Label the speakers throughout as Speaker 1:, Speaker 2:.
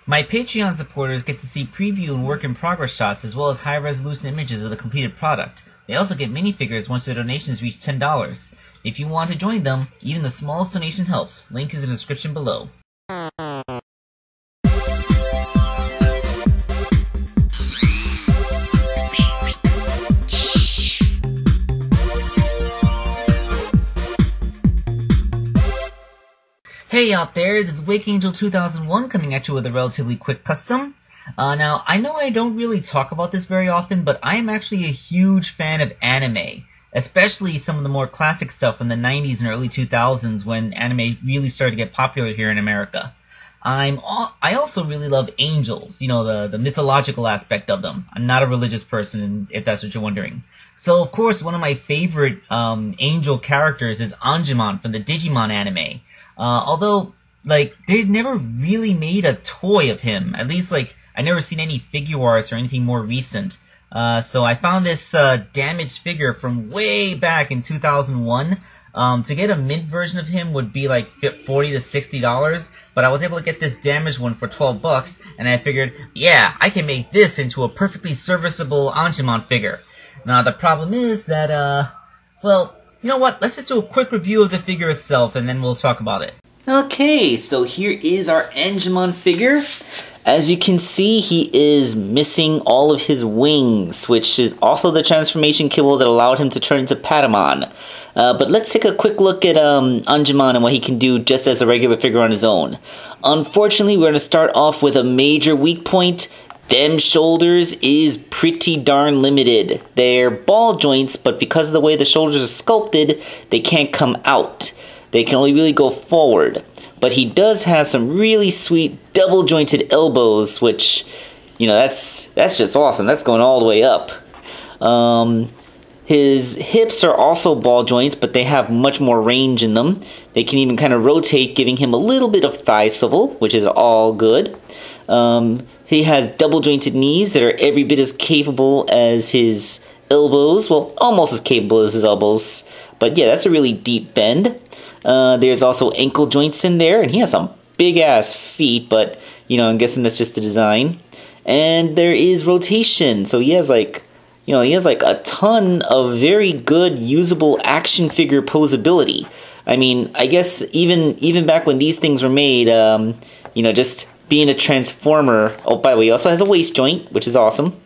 Speaker 1: My Patreon supporters get to see preview and work-in-progress shots as well as high-resolution images of the completed product. They also get minifigures once their donations reach $10. If you want to join them, even the smallest donation helps. Link is in the description below. Hey out there, this is Wake Angel 2001 coming at you with a relatively quick custom. Now, I know I don't really talk about this very often, but I am actually a huge fan of anime, especially some of the more classic stuff from the 90s and early 2000s when anime really started to get popular here in America. I also really love angels, you know, the mythological aspect of them. I'm not a religious person, if that's what you're wondering. So, of course, one of my favorite angel characters is Angemon from the Digimon anime. Although, like, they've never really made a toy of him. At least, like, I've never seen any figure arts or anything more recent. So I found this damaged figure from way back in 2001. To get a mint version of him would be like $40 to $60, but I was able to get this damaged one for $12, and I figured, yeah, I can make this into a perfectly serviceable Angemon figure. Now, the problem is that, well, you know what? Let's just do a quick review of the figure itself, and then we'll talk about it. Okay, so here is our Angemon figure. As you can see, he is missing all of his wings, which is also the transformation kibble that allowed him to turn into Patamon. But let's take a quick look at Angemon and what he can do just as a regular figure on his own. Unfortunately, we're going to start off with a major weak point. Them shoulders is pretty darn limited. They're ball joints, but because of the way the shoulders are sculpted, they can't come out. They can only really go forward. But he does have some really sweet double-jointed elbows, which, you know, that's just awesome. That's going all the way up. His hips are also ball joints, but they have much more range in them. They can even kind of rotate, giving him a little bit of thigh swivel, which is all good. He has double-jointed knees that are every bit as capable as his elbows. Well, almost as capable as his elbows. But yeah, that's a really deep bend. There's also ankle joints in there, and he has some big-ass feet, but, you know, I'm guessing that's just the design. And there is rotation, so he has, like, you know, he has, like, a ton of very good, usable action figure posability. I mean, I guess even back when these things were made, you know, just being a transformer. Oh, by the way, he also has a waist joint, which is awesome.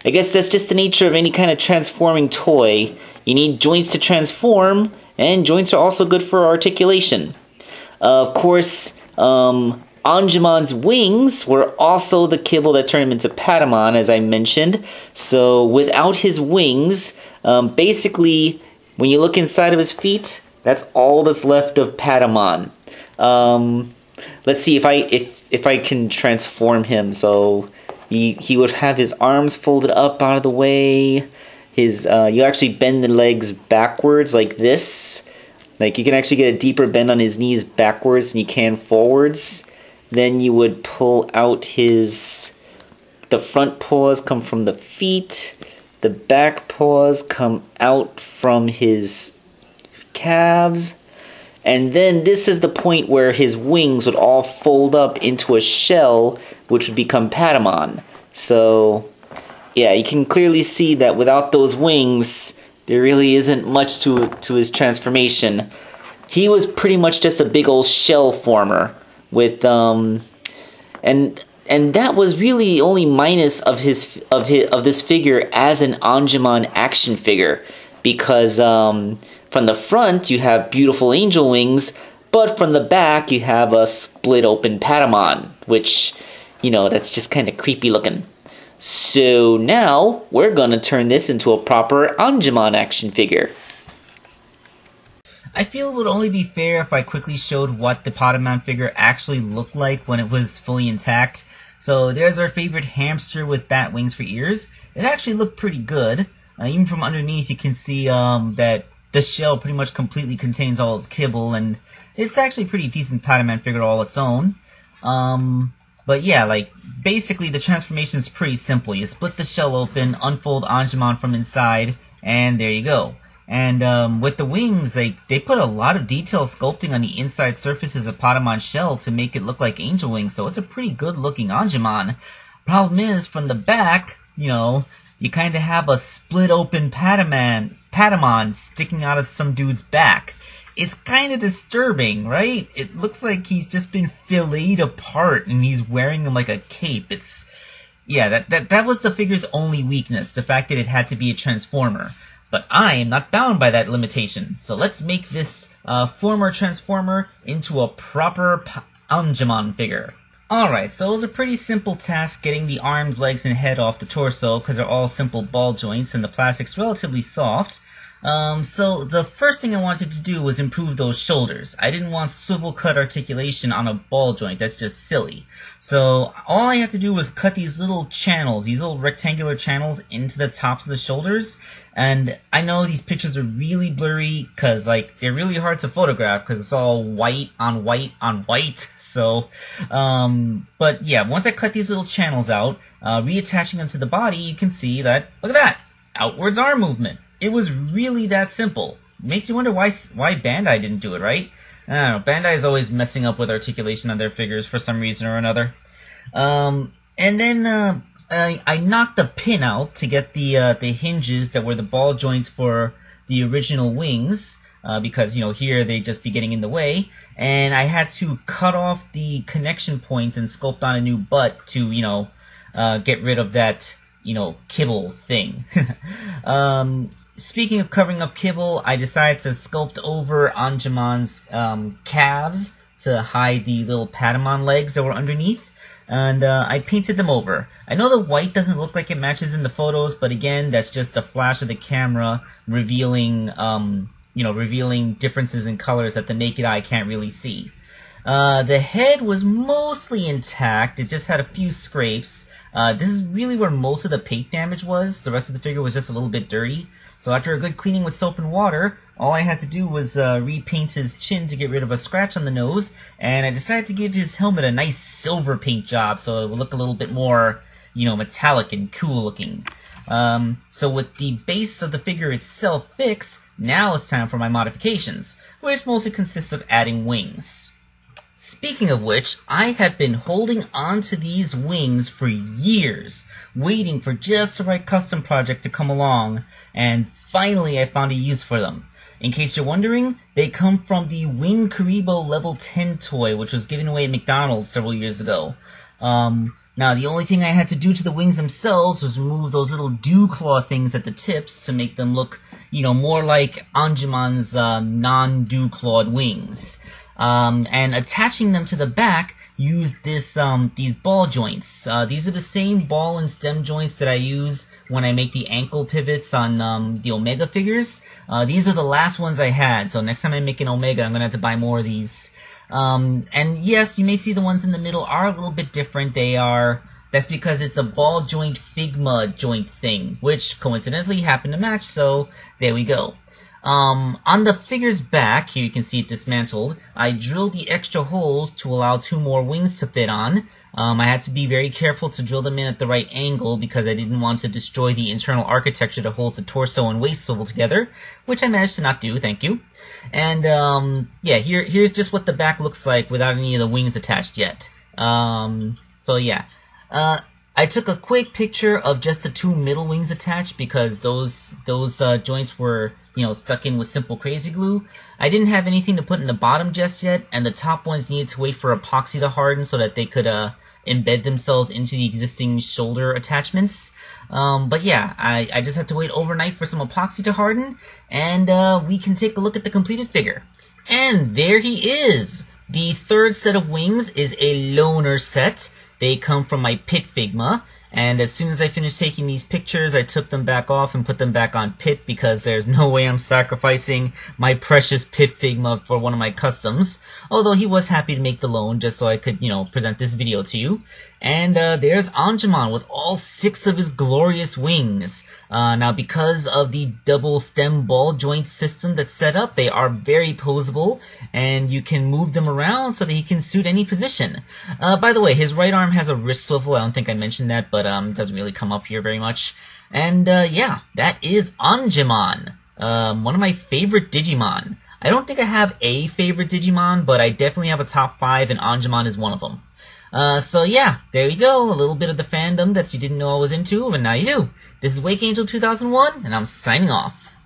Speaker 1: I guess that's just the nature of any kind of transforming toy. You need joints to transform, and joints are also good for articulation. Of course, Angemon's wings were also the kibble that turned him into Patamon, as I mentioned. So without his wings, basically, when you look inside of his feet, that's all that's left of Patamon. Let's see if I can transform him. So he would have his arms folded up out of the way. His you actually bend the legs backwards like this. Like, you can actually get a deeper bend on his knees backwards than you can forwards. Then you would pull out the front paws come from the feet. The back paws come out from his calves. And then this is the point where his wings would all fold up into a shell, which would become Patamon. So, yeah, you can clearly see that without those wings, there really isn't much to his transformation. He was pretty much just a big old shell former with and that was really only minus of this figure as an Angemon action figure, because from the front you have beautiful angel wings, but from the back you have a split open Patamon, which, you know, that's just kind of creepy looking. So now we're gonna turn this into a proper Angemon action figure. I feel it would only be fair if I quickly showed what the Patamon figure actually looked like when it was fully intact. So there's our favorite hamster with bat wings for ears. It actually looked pretty good. Even from underneath you can see that the shell pretty much completely contains all its kibble, and it's actually a pretty decent Patamon figure all its own. But yeah, like, basically the transformation is pretty simple. You split the shell open, unfold Angemon from inside, and there you go. And with the wings, they put a lot of detail sculpting on the inside surfaces of Patamon's shell to make it look like angel wings, so it's a pretty good looking Angemon. Problem is, from the back, you kind of have a split open Patamon sticking out of some dude's back. It's kind of disturbing, right? It looks like he's just been filleted apart and he's wearing them like a cape. That was the figure's only weakness, the fact that it had to be a Transformer. But I am not bound by that limitation, so let's make this former Transformer into a proper Angemon figure. Alright, so it was a pretty simple task getting the arms, legs, and head off the torso, because they're all simple ball joints and the plastic's relatively soft. So the first thing I wanted to do was improve those shoulders. I didn't want swivel cut articulation on a ball joint, that's just silly. So all I had to do was cut these little channels, these little rectangular channels into the tops of the shoulders. And I know these pictures are really blurry because they're really hard to photograph because it's all white on white on white. So, but yeah, once I cut these little channels out, reattaching them to the body, you can see that, look at that, outwards arm movement. It was really that simple. Makes you wonder why Bandai didn't do it, right? I don't know. Bandai is always messing up with articulation on their figures for some reason or another. And then I knocked the pin out to get the hinges that were the ball joints for the original wings, because here they'd just be getting in the way. And I had to cut off the connection points and sculpt on a new butt to get rid of that kibble thing. Speaking of covering up kibble, I decided to sculpt over Angemon's calves to hide the little Patamon legs that were underneath, and I painted them over. I know the white doesn't look like it matches in the photos, but again, that's just a flash of the camera revealing, revealing differences in colors that the naked eye can't really see. The head was mostly intact, it just had a few scrapes. This is really where most of the paint damage was. The rest of the figure was just a little bit dirty. So after a good cleaning with soap and water, all I had to do was repaint his chin to get rid of a scratch on the nose, and I decided to give his helmet a nice silver paint job so it would look a little bit more, metallic and cool looking. So with the base of the figure itself fixed, now it's time for my modifications, which mostly consists of adding wings. Speaking of which, I have been holding on to these wings for years, waiting for just the right custom project to come along, and finally I found a use for them. In case you're wondering, they come from the Wing Karibo Level 10 toy, which was given away at McDonald's several years ago. Now, the only thing I had to do to the wings themselves was remove those little dew claw things at the tips to make them look, more like Angemon's non-dew clawed wings. And attaching them to the back used these ball joints. These are the same ball and stem joints that I use when I make the ankle pivots on the Omega figures. These are the last ones I had, so next time I make an Omega, I'm going to have to buy more of these. And yes, you may see the ones in the middle are a little bit different. That's because it's a ball joint Figma joint thing, which coincidentally happened to match, so there we go. On the figure's back, here you can see it dismantled, I drilled the extra holes to allow 2 more wings to fit on. I had to be very careful to drill them in at the right angle because I didn't want to destroy the internal architecture that holds the torso and waist swivel together, which I managed to not do, thank you. And yeah, here's just what the back looks like without any of the wings attached yet. So yeah. I took a quick picture of just the 2 middle wings attached because those joints were, stuck in with simple crazy glue. I didn't have anything to put in the bottom just yet, and the top ones needed to wait for epoxy to harden so that they could embed themselves into the existing shoulder attachments. But yeah, I just have to wait overnight for some epoxy to harden, and we can take a look at the completed figure. And there he is! The 3rd set of wings is a loaner set. They come from my Pit Figma, and as soon as I finished taking these pictures, I took them back off and put them back on Pit because there's no way I'm sacrificing my precious Pit Figma for one of my customs. Although he was happy to make the loan just so I could, present this video to you. And there's Angemon with all 6 of his glorious wings. Now, because of the double stem ball joint system that's set up, they are very posable, and you can move them around so that he can suit any position. By the way, his right arm has a wrist swivel. I don't think I mentioned that, but it doesn't really come up here very much. And yeah, that is Angemon.
Speaker 2: One of my favorite Digimon. I don't think I have a favorite Digimon, but I definitely have a top 5, and Angemon is one of them. So yeah, there you go. A little bit of the fandom that you didn't know I was into, but now you do. This is Wake Angel 2001, and I'm signing off.